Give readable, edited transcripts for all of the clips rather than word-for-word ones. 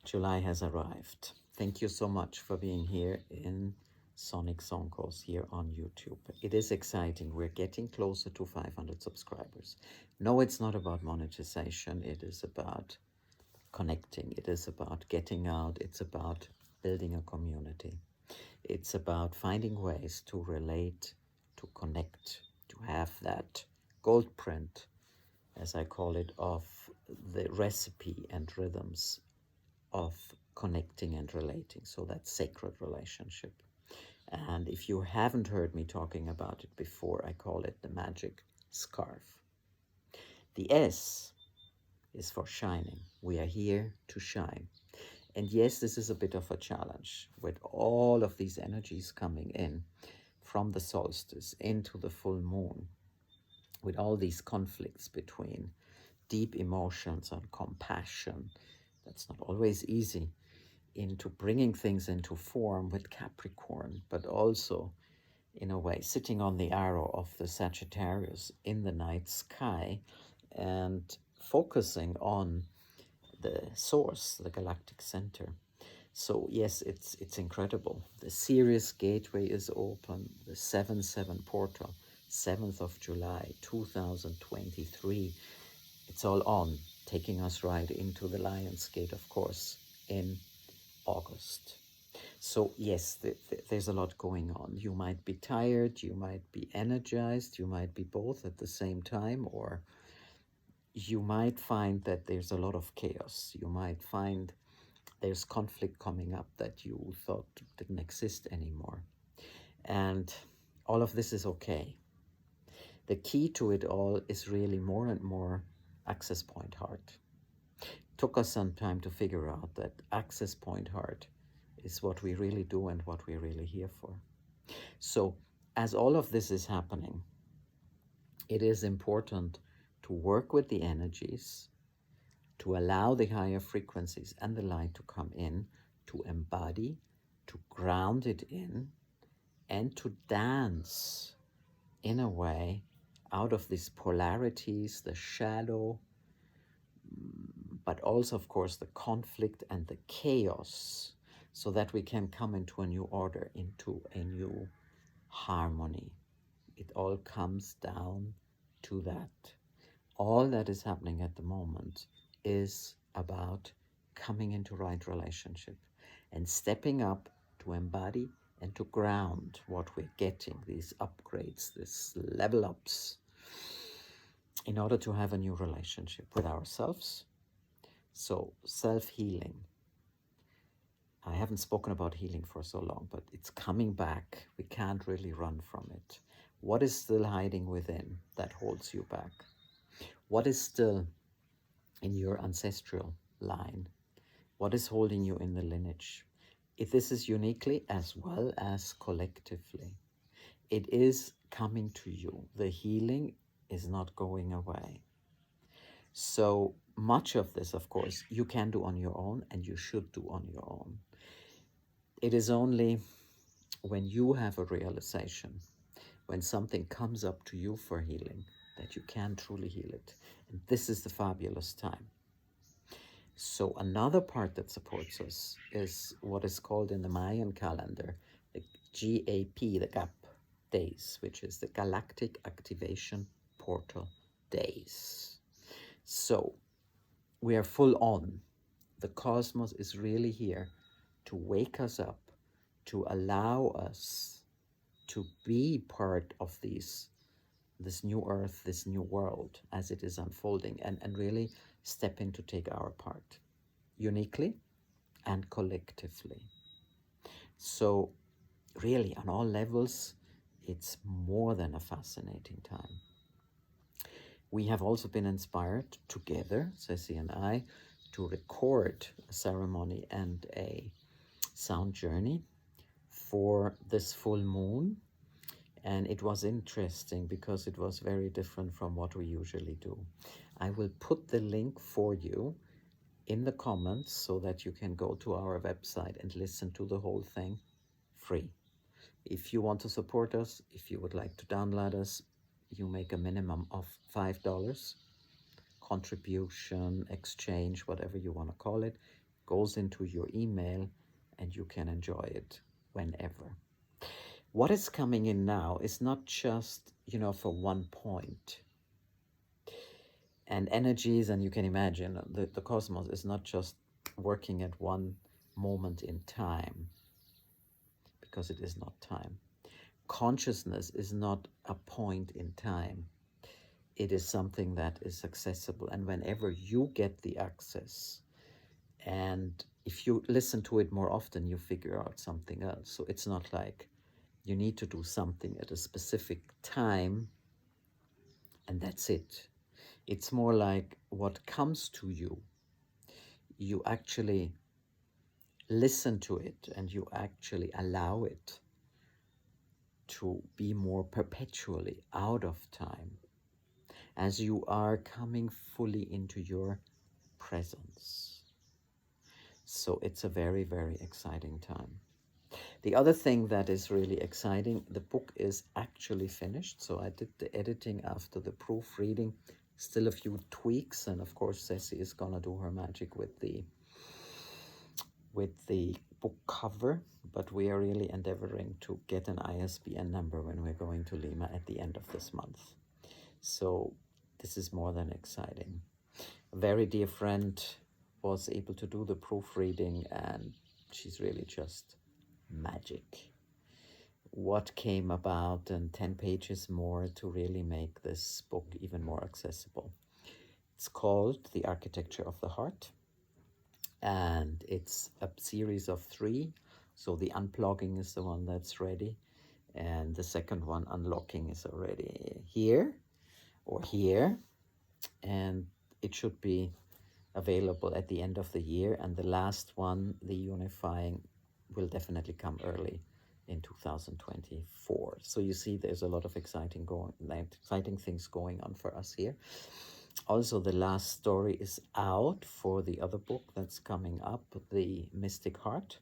July has arrived. Thank you so much for being here in Sonic Song Calls here on YouTube. It is exciting. We're getting closer to 500 subscribers. No, it's not about monetization. It is about connecting. It is about getting out. It's about building a community. It's about finding ways to relate, to connect, to have that gold print, as I call it, of the recipe and rhythms of connecting and relating. So that sacred relationship. And if you haven't heard me talking about it before, I call it the magic scarf. The S is for shining. We are here to shine. And yes, this is a bit of a challenge with all of these energies coming in from the solstice into the full moon, with all these conflicts between deep emotions and compassion. That's not always easy, into bringing things into form with Capricorn, but also in a way sitting on the arrow of the Sagittarius in the night sky and focusing on the source, the galactic center. So yes, it's incredible. The Sirius gateway is open, the 7-7 portal, 7th of July 2023. It's all on, taking us right into the Lion's Gate, of course, in August. So yes, there's a lot going on. You might be tired, you might be energized, you might be both at the same time, or you might find that there's a lot of chaos. You might find there's conflict coming up that you thought didn't exist anymore. And all of this is okay. The key to it all is really more and more access point heart. Took us some time to figure out that access point heart is what we really do and what we're really here for. So as all of this is happening, it is important to work with the energies, to allow the higher frequencies and the light to come in, to embody, to ground it in, and to dance in a way out of these polarities, the shadow, but also, of course, the conflict and the chaos, so that we can come into a new order, into a new harmony. It all comes down to that. All that is happening at the moment is about coming into right relationship and stepping up to embody and to ground what we're getting, these upgrades, these level ups, in order to have a new relationship with ourselves. So self-healing. I haven't spoken about healing for so long, but it's coming back. We can't really run from it. What is still hiding within that holds you back? What is still in your ancestral line? What is holding you in the lineage? If this is uniquely as well as collectively, it is coming to you. The healing is not going away. So much of this, of course, you can do on your own, and you should do on your own. It is only when you have a realization, when something comes up to you for healing, that you can truly heal it. And this is the fabulous time. So another part that supports us is what is called in the Mayan calendar the GAP, the GAP days, which is the Galactic Activation Portal days. So we are full on. The cosmos is really here to wake us up, to allow us to be part of this new earth, this new world as it is unfolding, and really step in to take our part, uniquely and collectively. So really, on all levels, it's more than a fascinating time. We have also been inspired together, Ceci and I, to record a ceremony and a sound journey for this full moon. And it was interesting because it was very different from what we usually do. I will put the link for you in the comments so that you can go to our website and listen to the whole thing free. If you want to support us, if you would like to download us, you make a minimum of $5 contribution, exchange, whatever you want to call it. goes into your email and you can enjoy it whenever. What is coming in now is not just, for one point. And energies, and you can imagine, the cosmos is not just working at one moment in time, because it is not time. Consciousness is not a point in time. It is something that is accessible. And whenever you get the access, and if you listen to it more often, you figure out something else. So it's not like you need to do something at a specific time and that's it. It's more like what comes to you, you actually listen to it and you actually allow it to be more perpetually out of time as you are coming fully into your presence. So it's a very, very exciting time. The other thing that is really exciting, the book is actually finished. So I did the editing after the proofreading, still a few tweaks. And of course, Ceci is gonna do her magic with the book cover, but we are really endeavoring to get an ISBN number when we're going to Lima at the end of this month. So this is more than exciting. A very dear friend was able to do the proofreading and she's really just magic. What came about and 10 pages more to really make this book even more accessible. It's called The Architecture of the Heart, and it's a series of 3. So the unplugging is the one that's ready, and the second one, unlocking, is already here or here, and it should be available at the end of the year. And the last one, the unifying, will definitely come early in 2024. So you see, there's a lot of exciting things going on for us here. Also, the last story is out for the other book that's coming up, The Mystic Heart.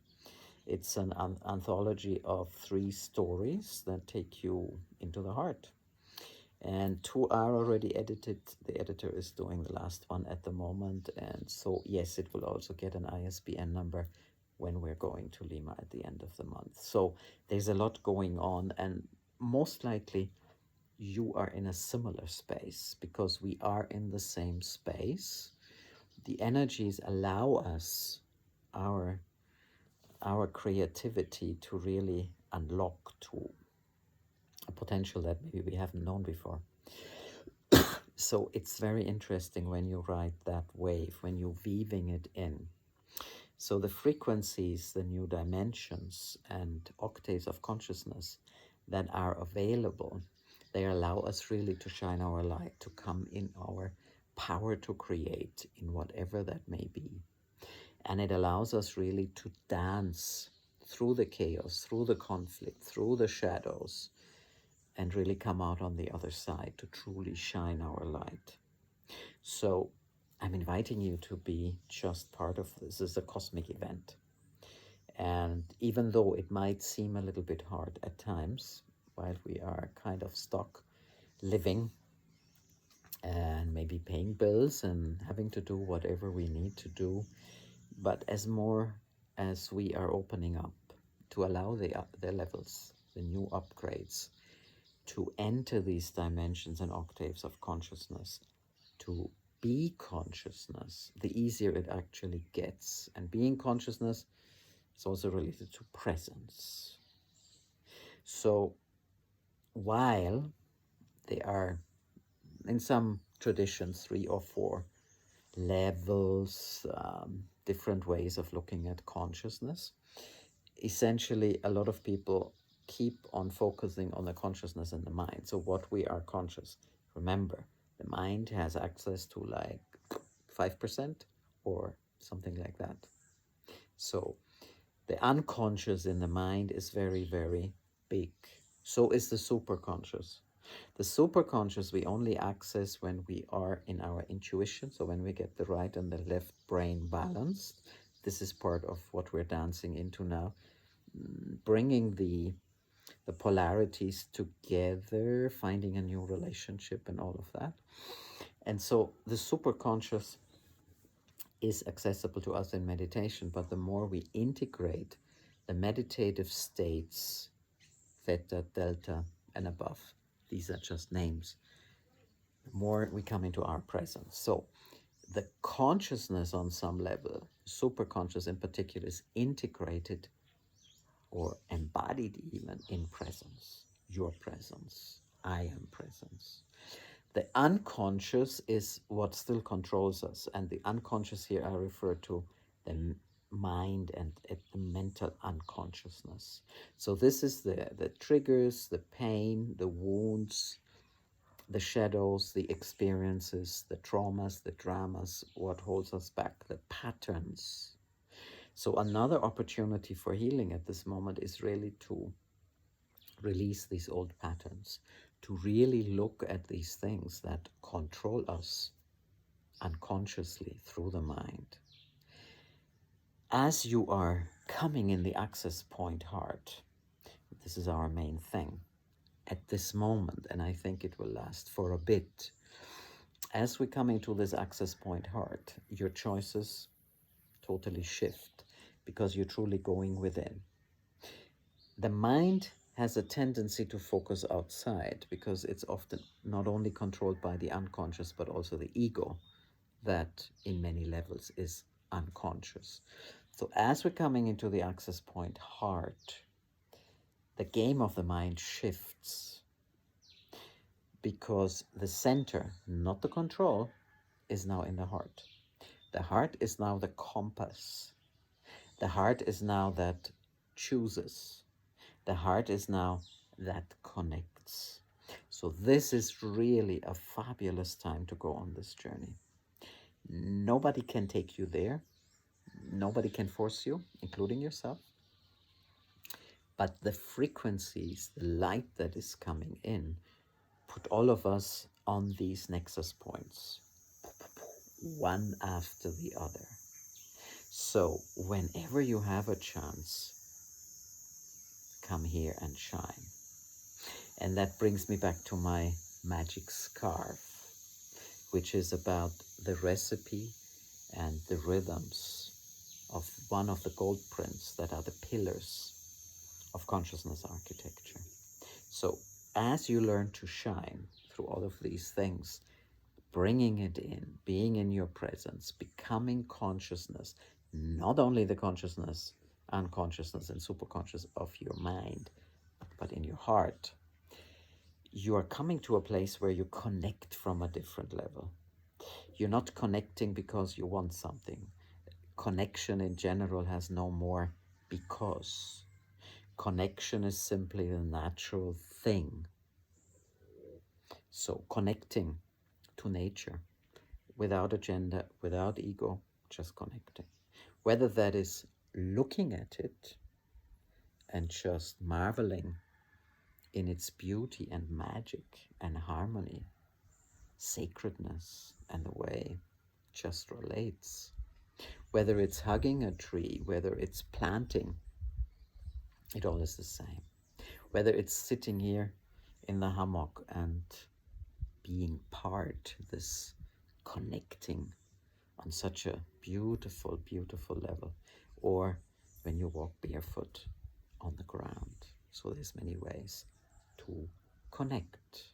It's an anthology of 3 stories that take you into the heart. And 2 are already edited. The editor is doing the last one at the moment. And so, yes, it will also get an ISBN number when we're going to Lima at the end of the month. So there's a lot going on, and most likely you are in a similar space because we are in the same space. The energies allow us, our creativity, to really unlock to a potential that maybe we haven't known before. So it's very interesting when you ride that wave, when you're weaving it in. So the frequencies, the new dimensions and octaves of consciousness that are available, they allow us really to shine our light, to come in our power to create in whatever that may be. And it allows us really to dance through the chaos, through the conflict, through the shadows, and really come out on the other side to truly shine our light. So I'm inviting you to be just part of this. This is a cosmic event. And even though it might seem a little bit hard at times, while we are kind of stuck living and maybe paying bills and having to do whatever we need to do, but as more as we are opening up to allow the levels, the new upgrades, to enter these dimensions and octaves of consciousness, to be consciousness, the easier it actually gets. And being consciousness is also related to presence. So while there are, in some traditions, 3 or 4 levels, different ways of looking at consciousness, essentially a lot of people keep on focusing on the consciousness in the mind. So what we are conscious, remember, the mind has access to like 5% or something like that. So the unconscious in the mind is very, very big. So is the superconscious. The superconscious we only access when we are in our intuition, so when we get the right and the left brain balanced. This is part of what we're dancing into now, bringing the polarities together, finding a new relationship and all of that. And so the superconscious is accessible to us in meditation, but the more we integrate the meditative states, theta, delta, and above, these are just names, the more we come into our presence. So the consciousness on some level, super conscious in particular, is integrated or embodied even in presence. Your presence, I am presence. The unconscious is what still controls us, and the unconscious here I refer to the mind and the mental unconsciousness. So this is the triggers, the pain, the wounds, the shadows, the experiences, the traumas, the dramas, what holds us back, the patterns. So another opportunity for healing at this moment is really to release these old patterns, to really look at these things that control us unconsciously through the mind. As you are coming in the access point heart, this is our main thing at this moment, and I think it will last for a bit. As we come into this access point heart, your choices totally shift because you're truly going within. The mind has a tendency to focus outside because it's often not only controlled by the unconscious but also the ego that in many levels is unconscious. So as we're coming into the access point heart, the game of the mind shifts because the center, not the control, is now in the heart. The heart is now the compass. The heart is now that chooses. The heart is now that connects. So this is really a fabulous time to go on this journey. Nobody can take you there. Nobody can force you, including yourself. But the frequencies, the light that is coming in, put all of us on these nexus points, one after the other. So whenever you have a chance, come here and shine. And that brings me back to my magic scarf, which is about the recipe and the rhythms of one of the gold prints that are the pillars of consciousness architecture. So as you learn to shine through all of these things, bringing it in, being in your presence, becoming consciousness, not only the consciousness, unconsciousness, and superconscious of your mind, but in your heart, you are coming to a place where you connect from a different level. You're not connecting because you want something. Connection in general has no more because. Connection is simply the natural thing. So connecting to nature without agenda, without ego, just connecting. Whether that is looking at it and just marveling in its beauty and magic and harmony, sacredness, and the way it just relates. Whether it's hugging a tree, whether it's planting, it all is the same. Whether it's sitting here in the hammock and being part, this connecting on such a beautiful, beautiful level, or when you walk barefoot on the ground. So there's many ways to connect.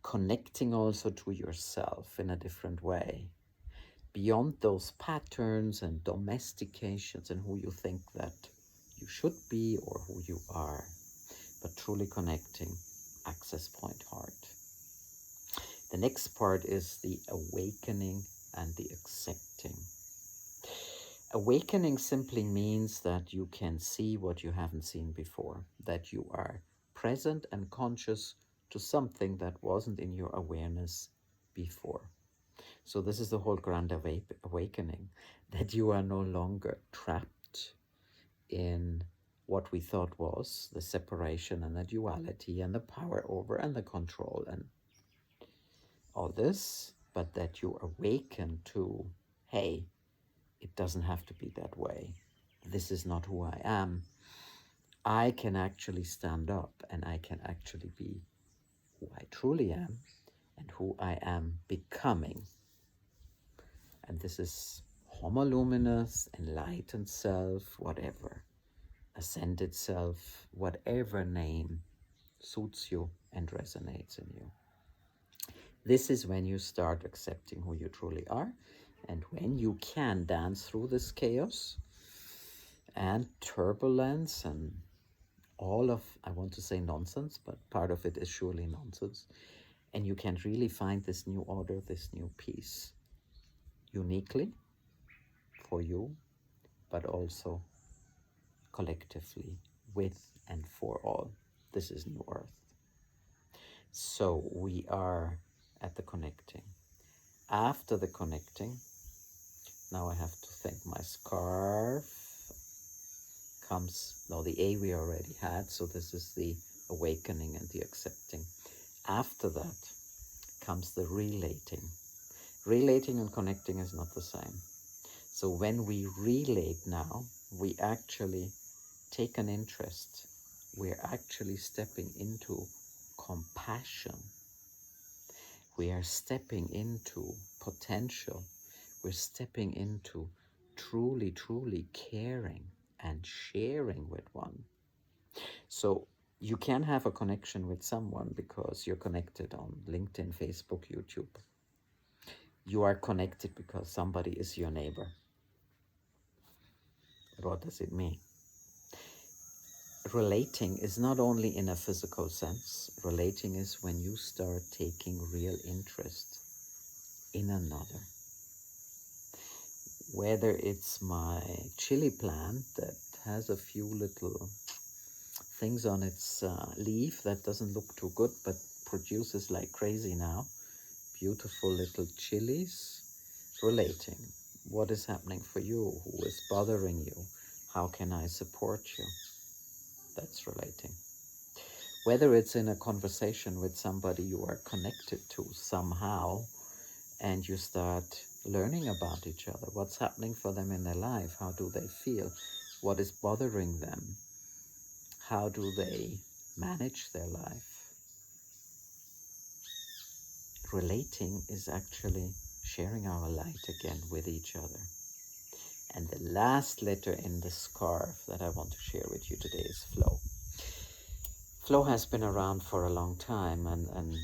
Connecting also to yourself in a different way, beyond those patterns and domestications and who you think that you should be or who you are, but truly connecting, access point heart. The next part is the awakening and the accepting. Awakening simply means that you can see what you haven't seen before, that you are present and conscious to something that wasn't in your awareness before. So this is the whole grand awakening, that you are no longer trapped in what we thought was the separation and the duality and the power over and the control and all this, but that you awaken to, hey, it doesn't have to be that way. This is not who I am. I can actually stand up and I can actually be who I truly am and who I am becoming. And this is homoluminous, enlightened self, whatever, ascended self, whatever name suits you and resonates in you. This is when you start accepting who you truly are, and when you can dance through this chaos and turbulence and all of, I want to say nonsense, but part of it is surely nonsense. And you can really find this new order, this new peace, uniquely for you, but also collectively, with and for all. This is New Earth. So we are at the connecting. After the connecting, now I have to thank my scarf. Comes, no, the A we already had, so this is the awakening and the accepting. After that comes the relating. Relating and connecting is not the same. So when we relate now, we actually take an interest. We're actually stepping into compassion. We are stepping into potential. We're stepping into truly, truly caring and sharing with one. So you can have a connection with someone because you're connected on LinkedIn, Facebook, YouTube. You are connected because somebody is your neighbor. What does it mean? Relating is not only in a physical sense. Relating is when you start taking real interest in another. Whether it's my chili plant that has a few little things on its leaf that doesn't look too good but produces like crazy now, beautiful little chilies. Relating. What is happening for you? Who is bothering you? How can I support you? That's relating. Whether it's in a conversation with somebody you are connected to somehow, and you start learning about each other, what's happening for them in their life, how do they feel, what is bothering them, how do they manage their life. Relating is actually sharing our light again with each other. And the last letter in the scarf that I want to share with you today is flow. Flow has been around for a long time, and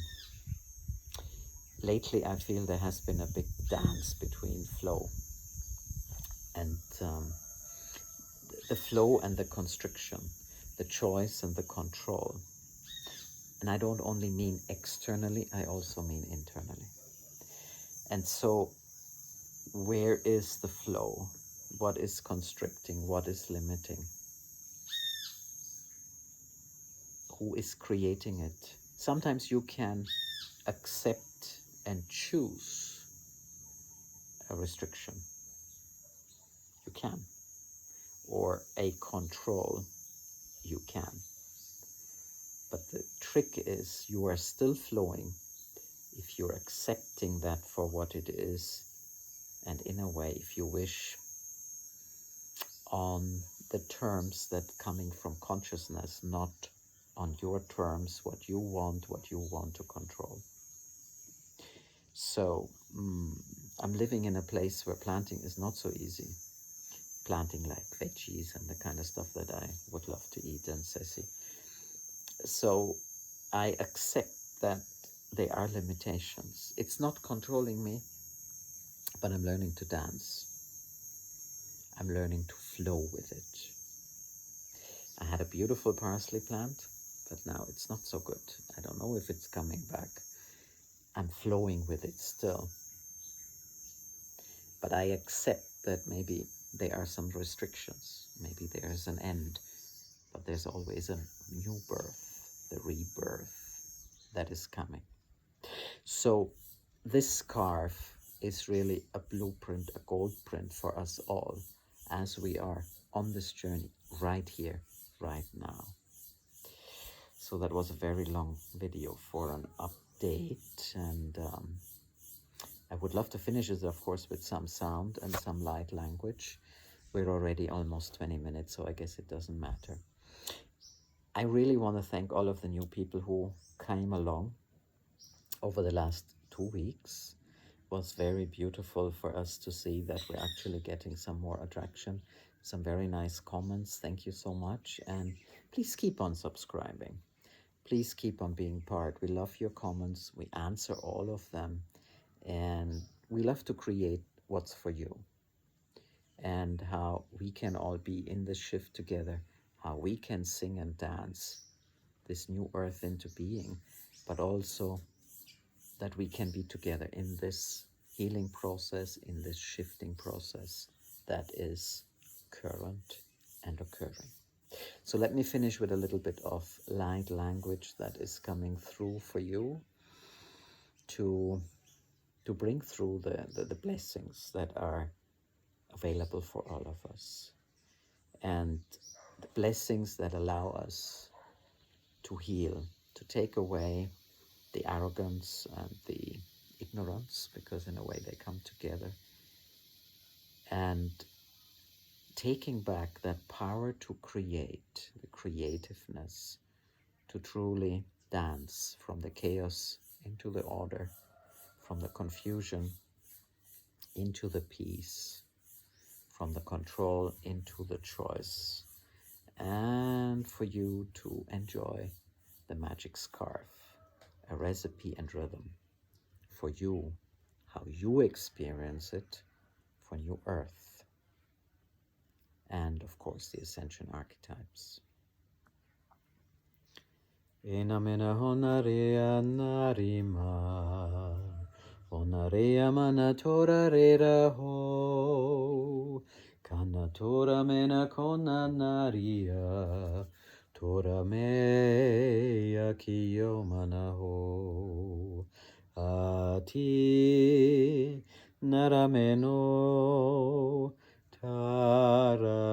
lately I feel there has been a big dance between flow and the flow and the constriction, the choice and the control. And I don't only mean externally, I also mean internally. And so where is the flow? What is constricting? What is limiting? Who is creating it? Sometimes you can accept and choose a restriction. You can. Or a control. You can. But the trick is you are still flowing if you're accepting that for what it is, and in a way, if you wish, on the terms that coming from consciousness, not on your terms, what you want to control. So I'm living in a place where planting is not so easy. Planting like veggies and the kind of stuff that I would love to eat and sassy. So I accept that there are limitations. It's not controlling me, but I'm learning to dance. I'm learning to flow with it. I had a beautiful parsley plant, but now it's not so good. I don't know if it's coming back. I'm flowing with it still. But I accept that maybe there are some restrictions. Maybe there's an end, but there's always a new birth, the rebirth that is coming. So this scarf is really a blueprint, a gold print for us all as we are on this journey right here, right now. So that was a very long video for an update, and I would love to finish it, of course, with some sound and some light language. We're already almost 20 minutes, so I guess it doesn't matter. I really want to thank all of the new people who came along over the last 2 weeks. was very beautiful for us to see that we're actually getting some more attraction, some very nice comments. Thank you so much. And please keep on subscribing. Please keep on being part. We love your comments. We answer all of them. And we love to create what's for you and how we can all be in this shift together, how we can sing and dance this new earth into being, but also that we can be together in this healing process, in this shifting process that is current and occurring. So let me finish with a little bit of light language that is coming through for you to bring through the blessings that are available for all of us, and the blessings that allow us to heal, to take away the arrogance and the ignorance, because in a way they come together, and taking back that power to create, the creativeness, to truly dance from the chaos into the order, from the confusion into the peace, from the control into the choice, and for you to enjoy the magic scarf, a recipe and rhythm for you, how you experience it for New Earth, and of course the Ascension archetypes. Enamena honarea narima, honaria manatora rera ho, kanatora mena kona naria, tora mea kiyomana ho, ati narameno taramayo.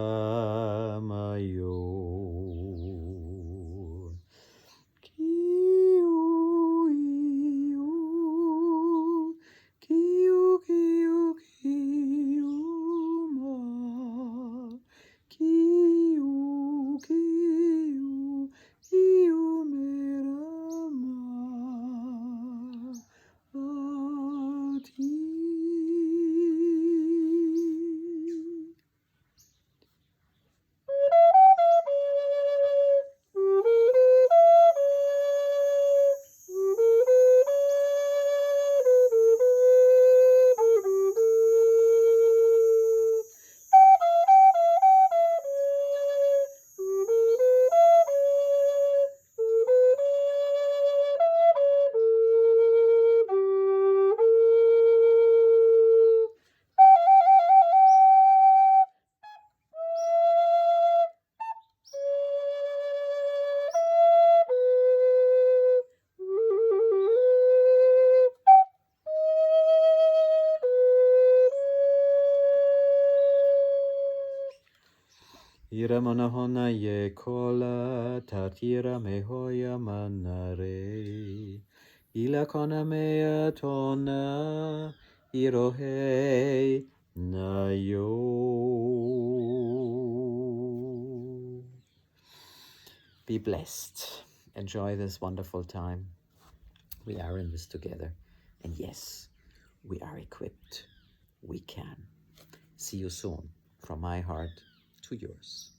Iramana hona ye kola tatira mehoya manare, ila kona mea tona irohe nayo. Be blessed. Enjoy this wonderful time. We are in this together. And yes, we are equipped. We can. See you soon. From my heart to yours.